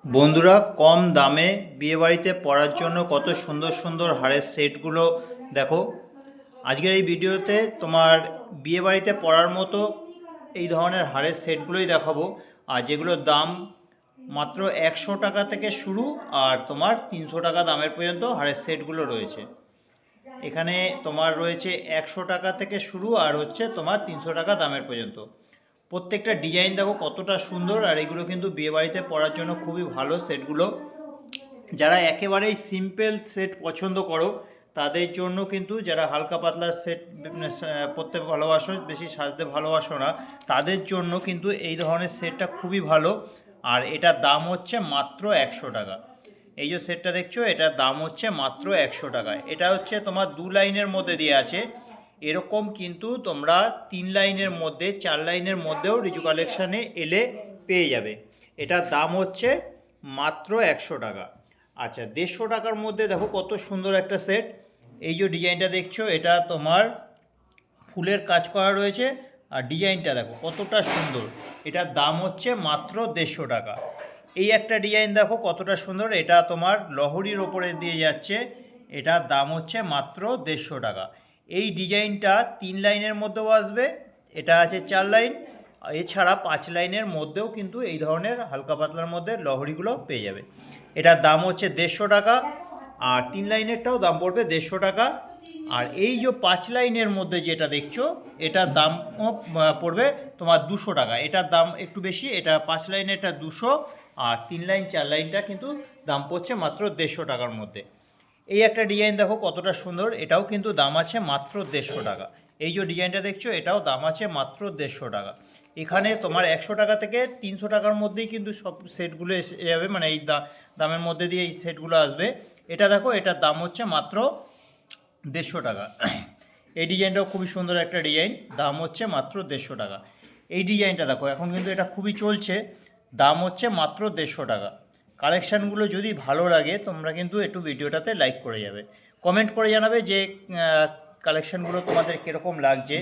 বন্ধুরা, কম দামে বিয়েবাড়িতে পরার জন্য কত সুন্দর সুন্দর হারের সেটগুলো দেখো। আজকের এই ভিডিওতে তোমার বিয়েবাড়িতে পরার মতো এই ধরনের হারের সেটগুলোই দেখাবো। আর যেগুলোর দাম মাত্র 100 টাকা থেকে শুরু, আর তোমার 300 টাকা দামের পর্যন্ত হারের সেটগুলো রয়েছে। এখানে তোমার রয়েছে 100 টাকা থেকে শুরু, আর হচ্ছে তোমার 300 টাকা দামের পর্যন্ত। প্রত্যেকটা ডিজাইন দেখো কতটা সুন্দর, আর এগুলো কিন্তু বিয়েবাড়িতে পরার জন্য খুবই ভালো সেটগুলো। যারা একেবারেই সিম্পল সেট পছন্দ করো তাদের জন্য কিন্তু, যারা হালকা পাতলা সেট পরতে ভালোবাসো, বেশি সাজতে ভালোবাসো না, তাদের জন্য কিন্তু এই ধরনের সেটটা খুবই ভালো। আর এটার দাম হচ্ছে মাত্র 100 টাকা। এই যে সেটটা দেখছো, এটার দাম হচ্ছে মাত্র 100 টাকা। এটা হচ্ছে তোমার 2 লাইনের মধ্যে দিয়ে আছে। এরকম কিন্তু তোমরা 3 লাইনের মধ্যে, 4 লাইনের মধ্যেও রিজু কালেকশানে এলে পেয়ে যাবে। এটার দাম হচ্ছে মাত্র 100 টাকা। আচ্ছা, 150 টাকার মধ্যে দেখো কত সুন্দর একটা সেট। এই যে ডিজাইনটা দেখছো, এটা তোমার ফুলের কাজ করা রয়েছে, আর ডিজাইনটা দেখো কতটা সুন্দর। এটার দাম হচ্ছে মাত্র 150 টাকা। এই একটা ডিজাইন দেখো কতটা সুন্দর, এটা তোমার লহরির ওপরে দিয়ে যাচ্ছে। এটার দাম হচ্ছে মাত্র 150 টাকা। এই ডিজাইনটা 3 লাইনের মধ্যেও আসবে, এটা আছে 4 লাইন, এছাড়া 5 লাইনের মধ্যেও কিন্তু এই ধরনের হালকা পাতলার মধ্যে লহরিগুলো পেয়ে যাবে। এটার দাম হচ্ছে 150 টাকা, আর 3 লাইনেরটাও দাম পড়বে 150 টাকা। আর এই যে 5 লাইনের মধ্যে যেটা দেখছো, এটার দাম পড়বে তোমার 200 টাকা। এটার দাম একটু বেশি, এটা 5 লাইনেরটা 200, আর 3 লাইন 4 লাইনটা কিন্তু দাম পড়ছে মাত্র 150 টাকার মধ্যে। এই একটা ডিজাইন দেখো কতটা সুন্দর, এটাও কিন্তু দাম আছে মাত্র 150 টাকা। এই যে ডিজাইনটা দেখছো, এটাও দাম আছে মাত্র 150 টাকা। এখানে তোমার 100 টাকা থেকে 300 টাকার মধ্যেই কিন্তু সব সেটগুলো এসে যাবে, মানে এই দামের মধ্যে দিয়ে এই সেটগুলো আসবে। এটা দেখো, এটার দাম হচ্ছে মাত্র 150 টাকা। এই ডিজাইনটাও খুবই সুন্দর একটা ডিজাইন, দাম হচ্ছে মাত্র 150 টাকা। এই ডিজাইনটা দেখো, এখন কিন্তু এটা খুবই চলছে, দাম হচ্ছে মাত্র 150 টাকা। কালেকশানগুলো যদি ভালো লাগে তোমরা কিন্তু একটু ভিডিওটাতে লাইক করে যাবে, কমেন্ট করে জানাবে যে কালেকশানগুলো তোমাদের কীরকম লাগছে,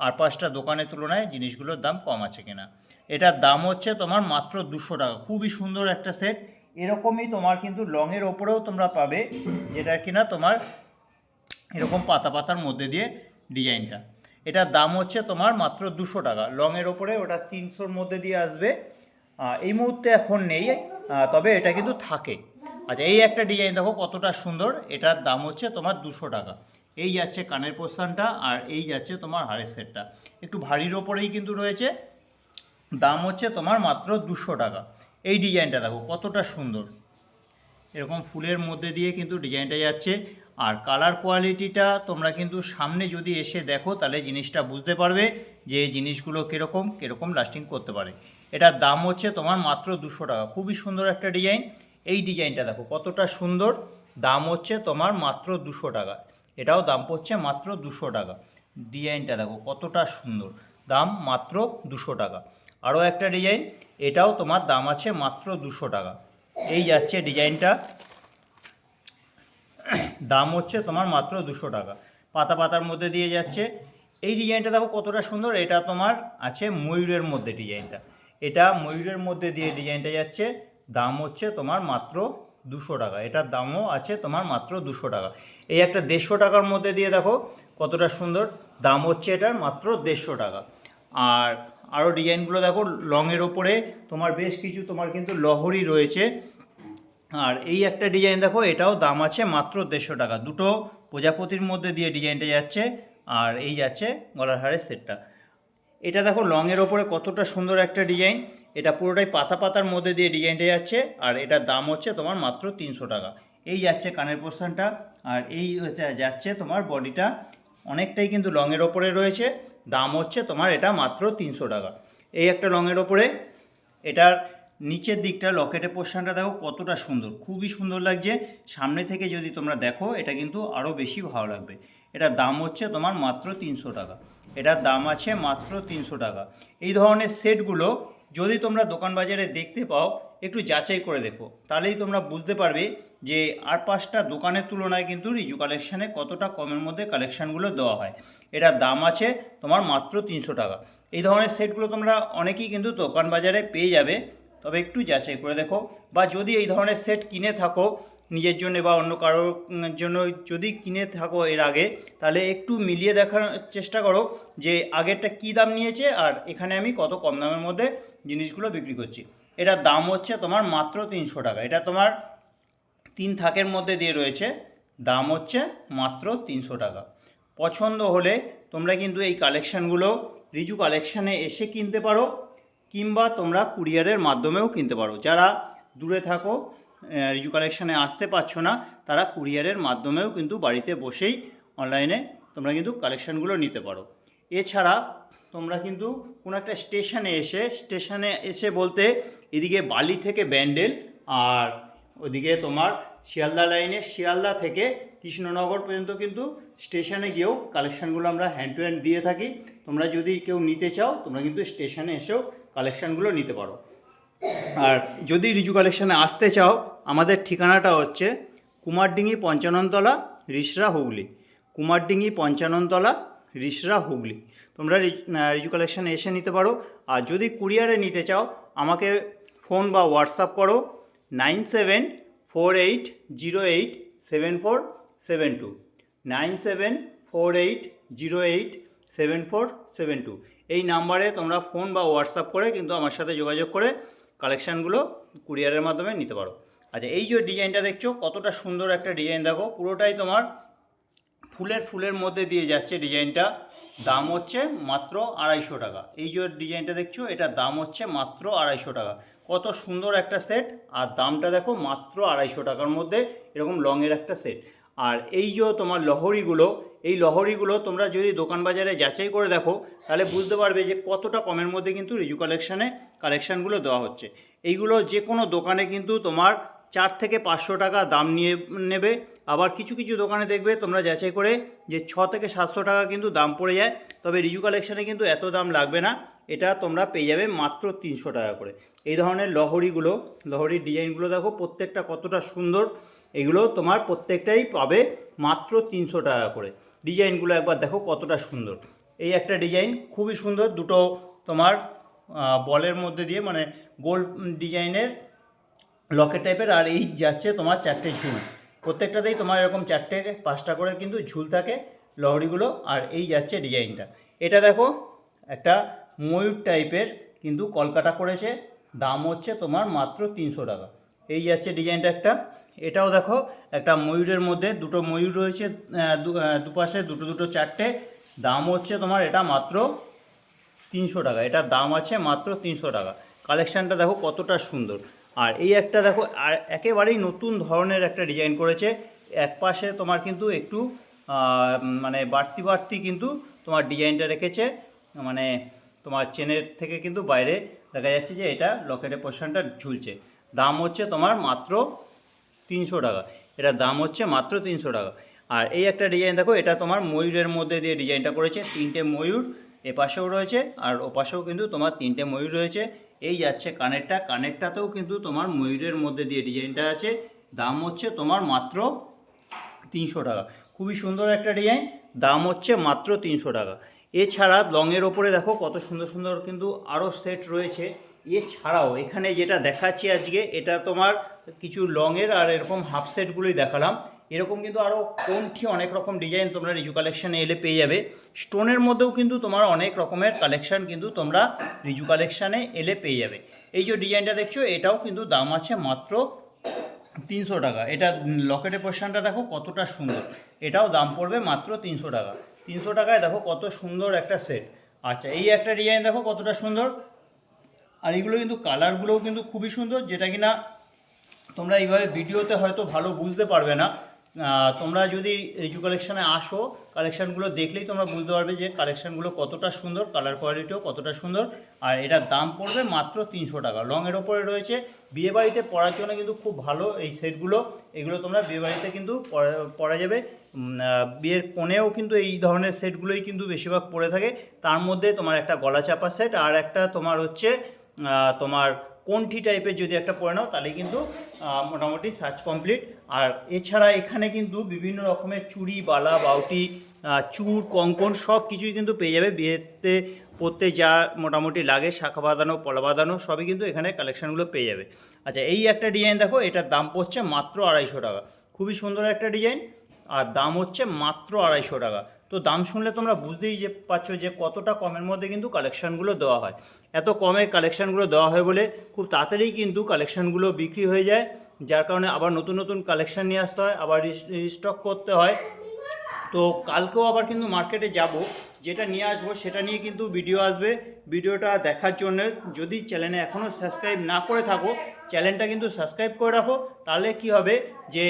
আর 5টা দোকানের তুলনায় জিনিসগুলোর দাম কম আছে কিনা। এটার দাম হচ্ছে তোমার মাত্র 200 টাকা। খুবই সুন্দর একটা সেট। এরকমই তোমার কিন্তু লংয়ের ওপরেও তোমরা পাবে, যেটা কিনা তোমার এরকম পাতা পাতার মধ্যে দিয়ে ডিজাইনটা। এটার দাম হচ্ছে তোমার মাত্র 200 টাকা। লংয়ের ওপরে ওটা 300-র মধ্যে দিয়ে আসবে। এই মুহূর্তে এখন নেই, তবে এটা কিন্তু থাকে। আচ্ছা, এই একটা ডিজাইন দেখো কতটা সুন্দর, এটার দাম হচ্ছে তোমার 200 টাকা। এই যাচ্ছে কানের পোর্শনটা, আর এই যাচ্ছে তোমার হাড়ের সেটটা, একটু ভারীর ওপরেই কিন্তু রয়েছে। দাম হচ্ছে তোমার মাত্র 200 টাকা। এই ডিজাইনটা দেখো কতটা সুন্দর, এরকম ফুলের মধ্যে দিয়ে কিন্তু ডিজাইনটা যাচ্ছে। আর কালার কোয়ালিটিটা তোমরা কিন্তু সামনে যদি এসে দেখো তাহলে জিনিসটা বুঝতে পারবে যে এই জিনিসগুলো কীরকম লাস্টিং করতে পারে। এটার দাম হচ্ছে তোমার মাত্র 200 টাকা। খুবই সুন্দর একটা ডিজাইন। এই ডিজাইনটা দেখো কতটা সুন্দর, দাম হচ্ছে তোমার মাত্র 200 টাকা। এটাও দাম পড়ছে মাত্র 200 টাকা। ডিজাইনটা দেখো কতটা সুন্দর, দাম মাত্র 200 টাকা। আরও একটা ডিজাইন, এটাও তোমার দাম আছে মাত্র 200 টাকা। এই যাচ্ছে ডিজাইনটা, দাম হচ্ছে তোমার মাত্র 200 টাকা। পাতা পাতার মধ্যে দিয়ে যাচ্ছে। এই ডিজাইনটা দেখো কতটা সুন্দর, এটা তোমার আছে ময়ূরের মধ্যে ডিজাইনটা। এটা ময়ূরের মধ্যে দিয়ে ডিজাইনটা যাচ্ছে, দাম হচ্ছে তোমার মাত্র 200 টাকা। এটার দামও আছে তোমার মাত্র 200 টাকা। এই একটা 150 টাকার মধ্যে দিয়ে দেখো কতটা সুন্দর, দাম হচ্ছে এটার মাত্র 150 টাকা। আর আরও ডিজাইনগুলো দেখো, লংয়ের ওপরে তোমার বেশ কিছু তোমার কিন্তু লহরি রয়েছে। আর এই একটা ডিজাইন দেখো, এটাও দাম আছে মাত্র 150 টাকা। দুটো প্রজাপতির মধ্যে দিয়ে ডিজাইনটা যাচ্ছে, আর এই যাচ্ছে গলার হারের সেটটা। এটা দেখো লংয়ের ওপরে কতটা সুন্দর একটা ডিজাইন, এটা পুরোটাই পাতা পাতার মধ্যে দিয়ে ডিজাইনটা যাচ্ছে, আর এটার দাম হচ্ছে তোমার মাত্র 300 টাকা। এই যাচ্ছে কানের পোর্শনটা, আর এই যাচ্ছে তোমার বডিটা, অনেকটাই কিন্তু লংয়ের ওপরে রয়েছে। দাম হচ্ছে তোমার এটা মাত্র 300 টাকা। এই একটা লংয়ের ওপরে, এটার নিচের দিকটা লকেটের পোর্শনটা দেখো কতটা সুন্দর, খুবই সুন্দর লাগছে। সামনে থেকে যদি তোমরা দেখো এটা কিন্তু আরও বেশি ভালো লাগবে। এটার দাম হচ্ছে তোমার মাত্র 300 টাকা। এটার দাম আছে মাত্র 300 টাকা। এই ধরনের সেটগুলো যদি তোমরা দোকান বাজারে দেখতে পাও, একটু যাচাই করে দেখো, তাহলেই তোমরা বুঝতে পারবে যে আর 5টা দোকানের তুলনায় কিন্তু রিজু কালেকশানে কতটা কমের মধ্যে কালেকশানগুলো দেওয়া হয়। এটার দাম আছে তোমার মাত্র 300 টাকা। এই ধরনের সেটগুলো তোমরা অনেকেই কিন্তু দোকান বাজারে পেয়ে যাবে, তবে একটু যাচাই করে দেখো। বা যদি এই ধরনের সেট কিনে থাকো নিজের জন্য বা অন্য কারোর জন্য যদি কিনে থাকো এর আগে, তাহলে একটু মিলিয়ে দেখার চেষ্টা করো যে আগেরটা কী দাম নিয়েছে আর এখানে আমি কত কম দামের মধ্যে জিনিসগুলো বিক্রি করছি। এটার দাম হচ্ছে তোমার মাত্র 300 টাকা। এটা তোমার 3 থাকের মধ্যে দিয়ে রয়েছে, দাম হচ্ছে মাত্র 300 টাকা। পছন্দ হলে তোমরা কিন্তু এই কালেকশানগুলো রিজু কালেকশানে এসে কিনতে পারো, কিংবা তোমরা কুরিয়ারের মাধ্যমেও কিনতে পারো। যারা দূরে থাকো, রিজু কালেকশানে আসতে পারছো না, তারা কুরিয়ারের মাধ্যমেও কিন্তু বাড়িতে বসেই অনলাইনে তোমরা কিন্তু কালেকশানগুলো নিতে পারো। এছাড়া তোমরা কিন্তু কোনো একটা স্টেশনে এসে বলতে এদিকে বালি থেকে ব্যান্ডেল, আর ওদিকে তোমার শিয়ালদা লাইনে শিয়ালদা থেকে কৃষ্ণনগর পর্যন্ত কিন্তু স্টেশনে গিয়েও কালেকশানগুলো আমরা হ্যান্ড টু হ্যান্ড দিয়ে থাকি। তোমরা যদি কেউ নিতে চাও তোমরা কিন্তু স্টেশনে এসেও কালেকশানগুলো নিতে পারো। আর যদি রিজু কালেকশানে আসতে চাও, আমাদের ঠিকানাটা হচ্ছে কুমারডিঙ্গি 55 তলা, রিসরা, হুগলি। কুমারডিঙ্গি 55 তলা, রিসরা, হুগলি। তোমরা রিজু কালেকশানে এসে নিতে পারো। আর যদি কুরিয়ারে নিতে চাও আমাকে ফোন বা হোয়াটসঅ্যাপ করো 9748087472, 9748087472। এই নাম্বারে তোমরা ফোন বা হোয়াটসঅ্যাপ করে কিন্তু আমার সাথে যোগাযোগ করে কালেকশানগুলো কুরিয়ারের মাধ্যমে নিতে পারো। আচ্ছা, এই যে ডিজাইনটা দেখছো কতটা সুন্দর একটা ডিজাইন, দেখো পুরোটাই তোমার ফুলের মধ্যে দিয়ে যাচ্ছে ডিজাইনটা। দাম হচ্ছে মাত্র 250 টাকা। এই যে ডিজাইনটা দেখছো এটার দাম হচ্ছে মাত্র 250 টাকা। কত সুন্দর একটা সেট, আর দামটা দেখো মাত্র 250 টাকার মধ্যে এরকম লংয়ের একটা সেট। আর এই যে তোমার এই লহরিগুলো তোমরা যদি দোকান বাজারে যাচাই করে দেখো তাহলে বুঝতে পারবে যে কতটা কমের মধ্যে কিন্তু রিজু কালেকশানগুলো দেওয়া হচ্ছে। এইগুলো যে কোনো দোকানে কিন্তু তোমার 4 থেকে 500 টাকা দাম নিয়ে নেবে। আবার কিছু দোকানে দেখবে তোমরা যাচাই করে যে 6 থেকে 700 টাকা কিন্তু দাম পড়ে যায়। তবে রিজু কালেকশানে কিন্তু এত দাম লাগবে না, এটা তোমরা পেয়ে যাবে মাত্র 300 টাকা করে। এই ধরনের লহরির ডিজাইনগুলো দেখো প্রত্যেকটা কতটা সুন্দর, এগুলো তোমার প্রত্যেকটাই পাবে মাত্র 300 টাকা করে। ডিজাইনগুলো একবার দেখো কতটা সুন্দর। এই একটা ডিজাইন খুবই সুন্দর, দুটো তোমার বলের মধ্যে দিয়ে মানে গোল ডিজাইনের লকেট টাইপের, আর এই যাচ্ছে তোমার 4টে ঝুল। প্রত্যেকটাতেই তোমার এরকম 4-5টা করে কিন্তু ঝুল থাকে লহরিগুলো। আর এই যাচ্ছে ডিজাইনটা, এটা দেখো একটা ময়ূর টাইপের কিন্তু কলকাটা করেছে, দাম হচ্ছে তোমার মাত্র 300 টাকা। এই যাচ্ছে ডিজাইনটা একটা, এটাও দেখো একটা ময়ূরের মধ্যে দুটো ময়ূর রয়েছে, দুপাশে দুটো 4টে, দাম হচ্ছে তোমার এটা মাত্র 300 টাকা। এটার দাম আছে মাত্র 300 টাকা। কালেকশানটা দেখো কতটা সুন্দর। আর এই একটা দেখো আর একেবারেই নতুন ধরনের একটা ডিজাইন করেছে। এক পাশে তোমার কিন্তু একটু মানে বাড়তি কিন্তু তোমার ডিজাইনটা রেখেছে, মানে তোমার চেনের থেকে কিন্তু বাইরে দেখা যাচ্ছে যে এটা লকেটের পোর্শনটা ঝুলছে। দাম হচ্ছে তোমার মাত্র 300 টাকা। এটার দাম হচ্ছে মাত্র 300 টাকা। আর এই একটা ডিজাইন দেখো, এটা তোমার ময়ূরের মধ্যে দিয়ে ডিজাইনটা করেছে, 3টে ময়ূর এ পাশেও রয়েছে আর ও পাশেও কিন্তু তোমার 3টে ময়ূর রয়েছে। এই যাচ্ছে কানেরটাতেও কিন্তু তোমার ময়ূরের মধ্যে দিয়ে ডিজাইনটা আছে, দাম হচ্ছে তোমার মাত্র 300 টাকা। খুবই সুন্দর একটা ডিজাইন, দাম হচ্ছে মাত্র 300 টাকা। এছাড়া লংয়ের ওপরে দেখো কত সুন্দর কিন্তু আরও সেট রয়েছে। এছাড়াও এখানে যেটা দেখাচ্ছি আজকে এটা তোমার কিছু লংয়ের আর এরকম হাফ সেটগুলোই দেখালাম। এরকম কিন্তু আরও কোনটি অনেক রকম ডিজাইন তোমরা রিজু কালেকশানে এলে পেয়ে যাবে। স্টোনের মধ্যেও কিন্তু তোমার অনেক রকমের কালেকশান কিন্তু তোমরা রিজু কালেকশানে এলে পেয়ে যাবে। এই যে ডিজাইনটা দেখছো এটাও কিন্তু দাম আছে মাত্র 300 টাকা। এটা লকেটের পোর্শনটা দেখো কতটা সুন্দর, এটাও দাম পড়বে মাত্র 300 টাকা। 300 টাকায় দেখো কত সুন্দর একটা সেট। আচ্ছা, এই একটা ডিজাইন দেখো কতটা সুন্দর। আর এগুলো কিন্তু কালারগুলোও কিন্তু খুবই সুন্দর, যেটা কিনা তোমরা এইভাবে ভিডিওতে হয়তো ভালো বুঝতে পারবে না। তোমরা যদি রিজু কালেকশানে আসো, কালেকশানগুলো দেখলেই তোমরা বুঝতে পারবে যে কালেকশানগুলো কতটা সুন্দর, কালার কোয়ালিটিও কতটা সুন্দর। আর এটার দাম পড়বে মাত্র 300 টাকা। লংয়ের ওপরে রয়েছে, বিয়েবাড়িতে পরার জন্য কিন্তু খুব ভালো এই সেটগুলো। এগুলো তোমরা বিয়েবাড়িতে কিন্তু পরা যাবে। বিয়ের কোণেও কিন্তু এই ধরনের সেটগুলোই কিন্তু বেশিরভাগ পরে থাকে। তার মধ্যে তোমার একটা গলা চাপা সেট আর একটা তোমার হচ্ছে তোমার কোনটি টাইপের যদি একটা পরে নাও তাহলে কিন্তু মোটামুটি সার্চ কমপ্লিট। আর এছাড়া এখানে কিন্তু বিভিন্ন রকমের চুড়ি, বালা, বাউটি, চূড়, কঙ্কন সব কিছুই কিন্তু পেয়ে যাবে। বিয়েতে পরতে যা মোটামুটি লাগে শাখা বাঁধানো পলা বাঁধানো সবই কিন্তু এখানে কালেকশানগুলো পেয়ে যাবে। আচ্ছা, এই একটা ডিজাইন দেখো, এটার দাম পড়ছে মাত্র 250 টাকা। খুবই সুন্দর একটা ডিজাইন, আর দাম হচ্ছে মাত্র 250 টাকা। তো দাম শুনলে তোমরা বুঝতেই পারছো যে কতটা কমের মধ্যে কিন্তু কালেকশানগুলো দেওয়া হয়। এত কমে কালেকশানগুলো দেওয়া হয় বলে খুব তাড়াতাড়ি কিন্তু কালেকশানগুলো বিক্রি হয়ে যায়, যার কারণে আবার নতুন নতুন কালেকশান নিয়ে আসতে হয়, আবার রিস্টক করতে হয়। তো কালকেও আবার কিন্তু মার্কেটে যাব, যেটা নিয়ে আসবো সেটা নিয়ে কিন্তু ভিডিও আসবে। ভিডিওটা দেখার জন্য যদি চ্যানেলে এখনও সাবস্ক্রাইব না করে থাকো, চ্যানেলটা কিন্তু সাবস্ক্রাইব করে রাখো। তাহলে কি হবে যে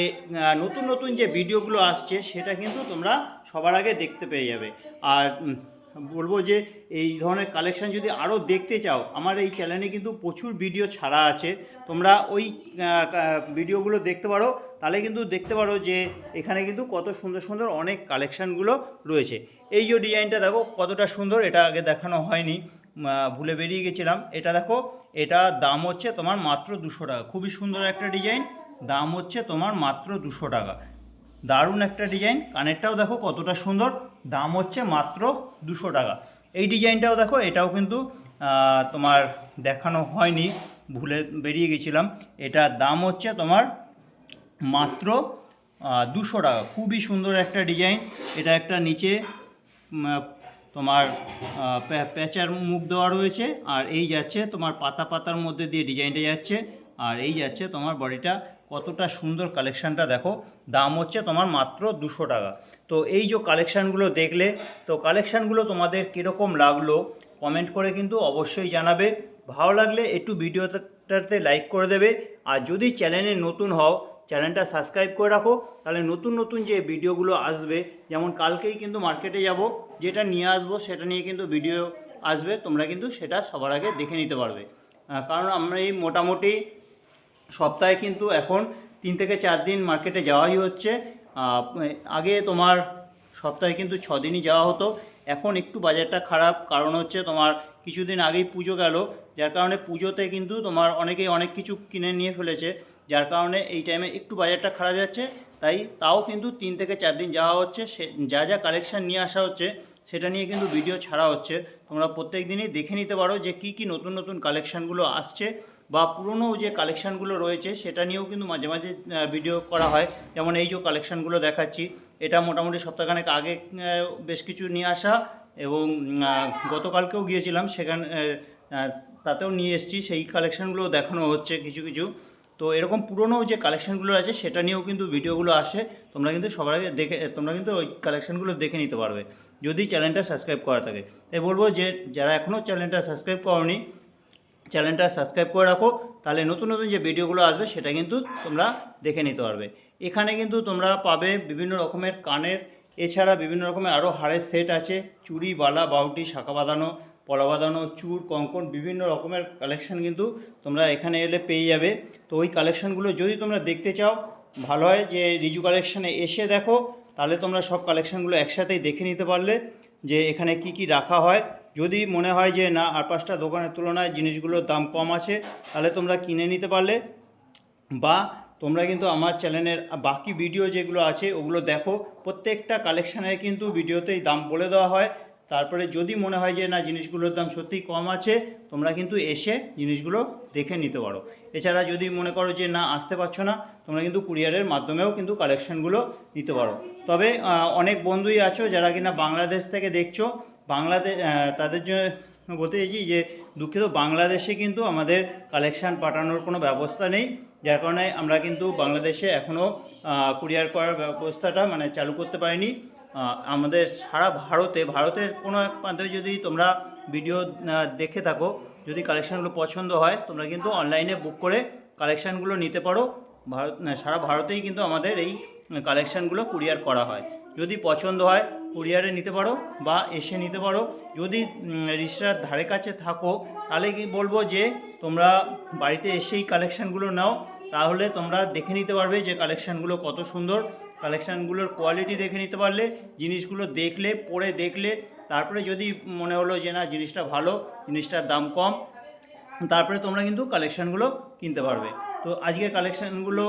নতুন নতুন যে ভিডিওগুলো আসছে সেটা কিন্তু তোমরা সবার আগে দেখতে পেয়ে যাবে। আর বলবো যে এই ধরনের কালেকশান যদি আরও দেখতে চাও, আমার এই চ্যানেলে কিন্তু প্রচুর ভিডিও ছাড়া আছে, তোমরা ওই ভিডিওগুলো দেখতে পারো। তাহলে কিন্তু দেখতে পারো যে এখানে কিন্তু কত সুন্দর সুন্দর অনেক কালেকশানগুলো রয়েছে। এই যে ডিজাইনটা দেখো কতটা সুন্দর, এটা আগে দেখানো হয়নি, ভুলে বেরিয়ে গেছিলাম। এটা দেখো, এটা দাম হচ্ছে তোমার মাত্র 200 টাকা। খুবই সুন্দর একটা ডিজাইন, দাম হচ্ছে তোমার মাত্র 200 টাকা। দারুণ একটা ডিজাইন, কানেরটাও দেখো কতটা সুন্দর, দাম হচ্ছে মাত্র 200 টাকা। এই ডিজাইনটাও দেখো, এটাও কিন্তু তোমার দেখানো হয়নি, ভুলে বেরিয়ে গেছিলাম। এটার দাম হচ্ছে তোমার মাত্র 200 টাকা। খুবই সুন্দর একটা ডিজাইন। এটা একটা নিচে তোমার প্যাঁচার মুখ দেওয়া রয়েছে, আর এই যাচ্ছে তোমার পাতা পাতার মধ্যে দিয়ে ডিজাইনটা যাচ্ছে, আর এই যাচ্ছে তোমার বডিটা। কতটা সুন্দর কালেকশানটা দেখো, দাম হচ্ছে তোমার মাত্র 200 টাকা। তো এই যে কালেকশানগুলো দেখলে, তো কালেকশানগুলো তোমাদের কীরকম লাগলো কমেন্ট করে কিন্তু অবশ্যই জানাবে। ভালো লাগলে একটু ভিডিওটাতে লাইক করে দেবে, আর যদি চ্যানেলে নতুন হও চ্যানেলটা সাবস্ক্রাইব করে রাখো। তাহলে নতুন নতুন যে ভিডিওগুলো আসবে, যেমন কালকেই কিন্তু মার্কেটে যাব, যেটা নিয়ে আসবো সেটা নিয়ে কিন্তু ভিডিও আসবে, তোমরা কিন্তু সেটা সবার আগে দেখে নিতে পারবে। কারণ আমরা এই মোটামুটি সপ্তাহে কিন্তু এখন 3 থেকে 4 দিন মার্কেটে যাওয়াই হচ্ছে। আগে তোমার সপ্তাহে কিন্তু 6 দিনই যাওয়া হতো। এখন একটু বাজারটা খারাপ, কারণ হচ্ছে তোমার কিছুদিন আগেই পুজো গেল, যার কারণে পুজোতে কিন্তু তোমার অনেকেই অনেক কিছু কিনে নিয়ে ফেলেছে, যার কারণে এই টাইমে একটু বাজারটা খারাপ যাচ্ছে। তাও কিন্তু 3 থেকে 4 দিন যাওয়া হচ্ছে, সে যা যা কালেকশান নিয়ে আসা হচ্ছে সেটা নিয়ে কিন্তু ভিডিও ছাড়া হচ্ছে। তোমরা প্রত্যেক দিনই দেখে নিতে পারো যে কী কী নতুন নতুন কালেকশানগুলো আসছে, বা পুরনো যে কালেকশানগুলো রয়েছে সেটা নিয়েও কিন্তু মাঝে মাঝে ভিডিও করা হয়। যেমন এই যে কালেকশানগুলো দেখাচ্ছি, এটা মোটামুটি সপ্তাহখানেক আগে বেশ কিছু নিয়ে আসা, এবং গতকালকেও গিয়েছিলাম সেখানে, তাতেও নিয়ে এসেছি, সেই কালেকশানগুলো দেখানো হচ্ছে কিছু কিছু। তো এরকম পুরনো যে কালেকশানগুলো আছে সেটা নিয়েও কিন্তু ভিডিওগুলো আসে, তোমরা কিন্তু সবার আগে দেখে, তোমরা কিন্তু ওই কালেকশানগুলো দেখে নিতে পারবে যদি চ্যানেলটা সাবস্ক্রাইব করা থাকে। তাই বলবো যে যারা এখনও চ্যানেলটা সাবস্ক্রাইব করোনি, চ্যানেলটা সাবস্ক্রাইব করে রাখো, তাহলে নতুন নতুন যে ভিডিওগুলো আসবে সেটা কিন্তু তোমরা দেখে নিতে পারবে। এখানে কিন্তু তোমরা পাবে বিভিন্ন রকমের কানের, এছাড়া বিভিন্ন রকমের আরও হারের সেট আছে, চুড়ি বালা বাউটি শাখা বাঁধানো পলা বাঁধানো চূড় কঙ্কন বিভিন্ন রকমের কালেকশান কিন্তু তোমরা এখানে এলে পেয়ে যাবে। তো ওই কালেকশানগুলো যদি তোমরা দেখতে চাও, ভালো হয় যে রিজু কালেকশানে এসে দেখো, তাহলে তোমরা সব কালেকশানগুলো একসাথেই দেখে নিতে পারলে যে এখানে কি কি রাখা হয়। যদি মনে হয় যে না আর 5টা দোকানের তুলনায় জিনিসগুলোর দাম কম আছে, তাহলে তোমরা কিনে নিতে পারলে, বা তোমরা কিন্তু আমার চ্যানেলের বাকি ভিডিও যেগুলো আছে ওগুলো দেখো। প্রত্যেকটা কালেকশানের কিন্তু ভিডিওতেই দাম বলে দেওয়া হয়। তারপরে যদি মনে হয় যে না জিনিসগুলোর দাম সত্যিই কম আছে, তোমরা কিন্তু এসে জিনিসগুলো দেখে নিতে পারো। এছাড়া যদি মনে করো যে না আসতে পারছো না, তোমরা কিন্তু কুরিয়ারের মাধ্যমেও কিন্তু কালেকশানগুলো নিতে পারো। তবে অনেক বন্ধুই আছো যারা কিনা বাংলাদেশ থেকে দেখছো, বাংলাদেশ তাদের জন্য বলতে চাইছি যে দুঃখিত, বাংলাদেশে কিন্তু আমাদের কালেকশান পাঠানোর কোনো ব্যবস্থা নেই, যার কারণে আমরা কিন্তু বাংলাদেশে এখনও কুরিয়ার করার ব্যবস্থাটা মানে চালু করতে পারিনি। আমাদের সারা ভারতের কোনো এক প্রান্তে যদি তোমরা ভিডিও দেখে থাকো, যদি কালেকশানগুলো পছন্দ হয়, তোমরা কিন্তু অনলাইনে বুক করে কালেকশানগুলো নিতে পারো। সারা ভারতেই কিন্তু আমাদের এই কালেকশানগুলো কুরিয়ার করা হয়। যদি পছন্দ হয় কুরিয়ারে নিতে পারো বা এসে নিতে পারো। যদি রিক্সার ধারে কাছে থাকো, তাহলে কি বলবো যে তোমরা বাড়িতে এসেই কালেকশানগুলো নাও, তাহলে তোমরা দেখে নিতে পারবে যে কালেকশানগুলো কত সুন্দর। কালেকশানগুলোর কোয়ালিটি দেখে নিতে পারলে, জিনিসগুলো দেখলে, পরে দেখলে, তারপরে যদি মনে হলো যে না জিনিসটা ভালো, জিনিসটার দাম কম, তারপরে তোমরা কিন্তু কালেকশানগুলো কিনতে পারবে। তো আজকের কালেকশানগুলো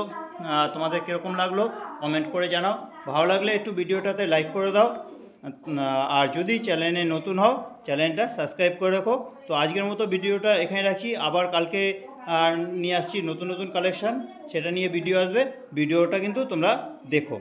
তোমাদের কীরকম লাগলো কমেন্ট করে জানাও। ভালো লাগলে একটু ভিডিওটাতে লাইক করে দাও, আর যদি চ্যানেলে নতুন হও চ্যানেলটা সাবস্ক্রাইব করে রাখো। তো আজকের মতো ভিডিওটা এখানে রাখছি, আবার কালকে নিয়ে আসছি নতুন নতুন কালেকশান, সেটা নিয়ে ভিডিও আসবে, ভিডিওটা কিন্তু তোমরা দেখো।